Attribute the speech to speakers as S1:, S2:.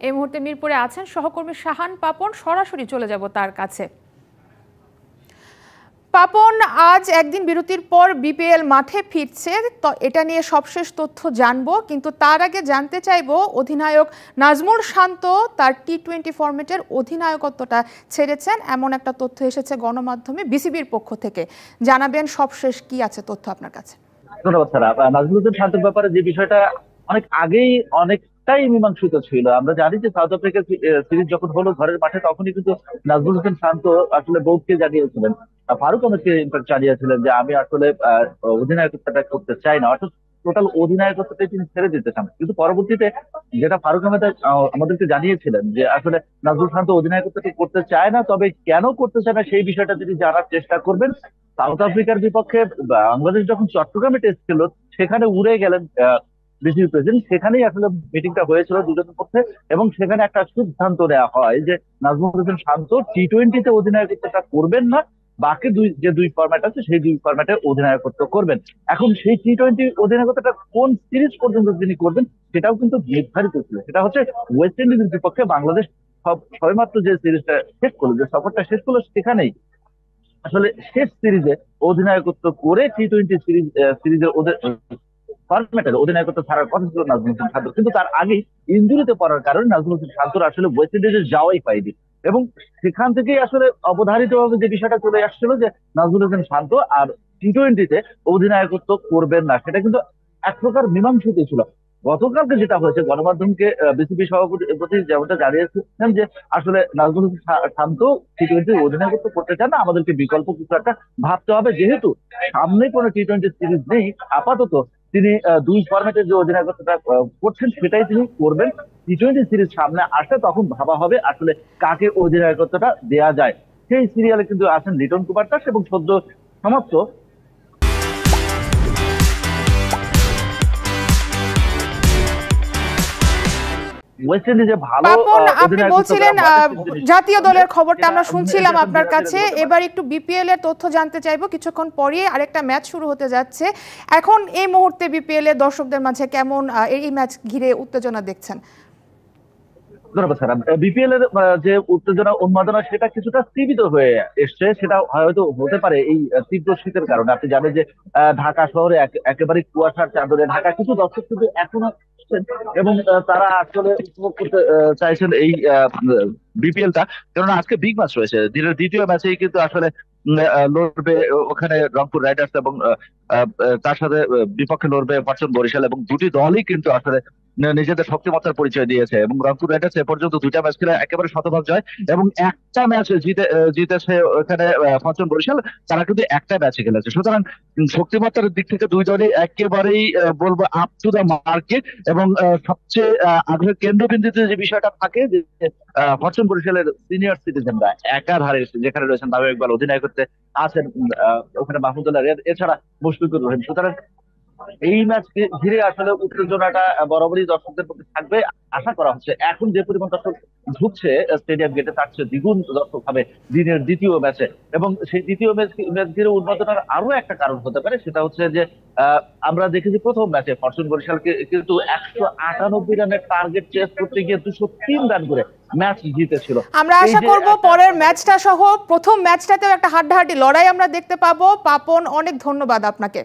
S1: এই মুহূর্তে মিরপুরে আছেন সহকর্মী শাহান পাপন, সরাসরি চলে যাব তার কাছে। পাপন, আজ একদিন বিরতির পর বিপিএল মাঠে ফিরছে, তো এটা নিয়ে সবশেষ তথ্য জানবো, কিন্তু তার আগে জানতে চাইবো অধিনায়ক নাজমুল শান্ত তার টি-20 ফরম্যাটের অধিনায়কত্বটা ছেড়েছেন, এমন একটা তথ্য এসেছে গণমাধ্যমে বিসিবির পক্ষ থেকে। জানাবেন সবশেষ কি আছে তথ্য আপনার কাছে।
S2: ধন্যবাদ স্যার। নাজমুল শান্তের ব্যাপারে যে বিষয়টা অনেক আগেই অনেকটাই মীমাংসিত ছিল। আমরা জানি যে সাউথ আফ্রিকার সিরিজ যখন হলো ঘরের মাঠে, তখনই কিন্তু নাজমুল হোসেন শান্ত আসলে বোর্ডকে জানিয়েছিলেন, ফারুক আহমেদকে ইনফ্যাক্ট জানিয়েছিলেন যে আমি আসলে অধিনায়কত্বটা করতে চাই না, অর্থাৎ টোটাল অধিনায়কত্বটাই তিনি ছেড়ে দিতে চান। কিন্তু পরবর্তীতে যেটা ফারুক আহমেদ আমাদেরকে জানিয়েছিলেন যে আসলে নাজমুল শান্ত অধিনায়কত্বটি করতে চায় না, তবে কেন করতে চায় না সেই বিষয়টা তিনি জানার চেষ্টা করবেন। সাউথ আফ্রিকার বিপক্ষে বাংলাদেশ যখন চট্টগ্রামে টেস্ট ছিল, সেখানে উড়ে গেলেন বিসিবি প্রেসিডেন্ট। সেখানেই আসলে মিটিংটা হয়েছিল দুজনের মধ্যে, এবং সেখানে একটা সিদ্ধান্ত নেওয়া হয় যে নাজমুল হোসেন শান্ত টি-20-তে অধিনায়কত্বটা করবেন না, বাকি দুই ফরম্যাট আছে সেই দুই ফরম্যাটে অধিনায়কত্ব করবেন। এখন সেই টি-20 অধিনায়কত্বটা কোন সিরিজ পর্যন্ত তিনি করবেন সেটাও কিন্তু নির্ধারিত ছিল। সেটা হচ্ছে ওয়েস্ট ইন্ডিজের বিপক্ষে বাংলাদেশ সবেমাত্র যে সিরিজটা শেষ করলো, যে সফরটা শেষ করলো, সেখানেই আসলে শেষ সিরিজে অধিনায়কত্ব করে টি-20 সিরিজের ফরম্যাটের অধিনায়কত্ব ছাড়ার কথা ছিল নাজমুল হোসেন শান্তর। কিন্তু তার আগেই ইনজুরিতে পড়ার কারণে নাজমুল হোসেন শান্তর আসলে ওয়েস্ট ইন্ডিজে যাওয়াই পায়নি, এবং সেখান থেকেই আসলে অবধারিতভাবে যে বিষয়টা চলে আসছিল যে নাজমুল হোসেন শান্ত আর টি-20-তে অধিনায়কত্ব করবেন না, সেটা কিন্তু এক প্রকার মীমাংসিত ছিল। গতকালকে যেটা হয়েছে, গণমাধ্যমকে বিসিবি সভাপতি যেমনটা জানিয়েছিলেন যে আসলে নাজমুল হোসেন শান্ত টি-20 অধিনায়কত্ব করতে চান না, আমাদেরকে বিকল্প কিছু একটা ভাবতে হবে। যেহেতু সামনে কোনো টি-20 সিরিজ নেই, আপাতত তিনি দুই ফরম্যাটের যে অধিনায়কত্বটা করছেন সেটাই তিনি করবেন। টি-20 সিরিজ সামনে আসলে তখন ভাবা হবে আসলে কাকে অধিনায়কত্বটা দেয়া যায়। সেই সিরিয়ালে কিন্তু আছেন লিটন কুমার দাস, এবং সদ্য সমাপ্ত ওয়েস্ট ইন্ডিজে ভালো
S1: আপনি বলছিলেন জাতীয় দলের খবরটা আমরা শুনছিলাম আপনার কাছে। এবার একটু বিপিএল এর তথ্য জানতে চাইবো। কিছুক্ষণ পরে আরেকটা ম্যাচ শুরু হতে যাচ্ছে, এখন এই মুহূর্তে বিপিএল এর দর্শকদের মাঝে কেমন এই ম্যাচ ঘিরে উত্তেজনা দেখছেন?
S2: ধন্যবাদ স্যার। বিপিএল এর যে উত্তেজনা উন্মাদনা সেটা কিছুটা স্থিমিত হয়ে এসছে, সেটা হয়তো হতে পারে এই তীব্র শীতের কারণে। আপনি জানেন যে ঢাকা শহরে একেবারে কুয়াশার চাদরে ঢাকা, কিছু দর্শক কিন্তু এখনো এবং তারা আসলে উপভোগ করতে চাইছেন এই বিপিএলটা, কারণ আজকে বিগ ম্যাচ রয়েছে। দিনের দ্বিতীয় ম্যাচেই কিন্তু আসলে লড়বে ওখানে রংপুর রাইডার্স, এবং তার সাথে বিপক্ষে লড়বে ফরচুন বরিশাল, এবং দুটি দলই কিন্তু আসলে নিজেদের শক্তিমত্তার পরিচয় দিয়েছে। এবং রংপুর রাইডার্স এ পর্যন্ত দুইটা ম্যাচ খেলে একেবারে শতভাগ জয়, এবং একটা ম্যাচ জিতেছে ওখানে ফরচুন বরিশাল, তারা কিন্তু একটা ম্যাচে খেলেছে। সুতরাং শক্তিমত্তার দিক থেকে দুই দলই একেবারেই বলবো আপ টু দ্য মার্কেট, এবং সবচেয়ে আগ্রহের কেন্দ্রবিন্দুতে যে বিষয়টা থাকে যে ফরচুন বরিশালের সিনিয়র সিটিজেনরা একাধারে, যেখানে রয়েছেন তামিম ইকবাল অধিনায়কত্বে আছেন, ওখানে মাহমুদুল্লাহ রিয়াদ, এছাড়া মুশফিকুর রহিম। সুতরাং এই ম্যাচকে ঘিরে আসলে উত্তেজনাটা বরাবরই দর্শকদের মধ্যে থাকবে আশা করা হচ্ছে। এখন যে পরিমাণ দর্শক ঢুকছে স্টেডিয়াম গেটে, তার চেয়ে দ্বিগুণ দর্শক হবে দিনের দ্বিতীয় ম্যাচে, এবং সেই দ্বিতীয় ম্যাচ ঘিরে উন্মাদনার আরো একটা কারণ হতে পারে। সেটা হচ্ছে যে আমরা দেখেছি প্রথম ম্যাচে ফরচুন বরিশালকে কিন্তু 198 রানের টার্গেট চেস করতে গিয়ে 203 রান করে ম্যাচ জিতেছিল।
S1: আমরা আশা করব পরের ম্যাচটা সহ প্রথম ম্যাচটাতেও একটা হাড্ডাহাড্ডি লড়াই আমরা দেখতে পাবো। পাপন, অনেক ধন্যবাদ আপনাকে।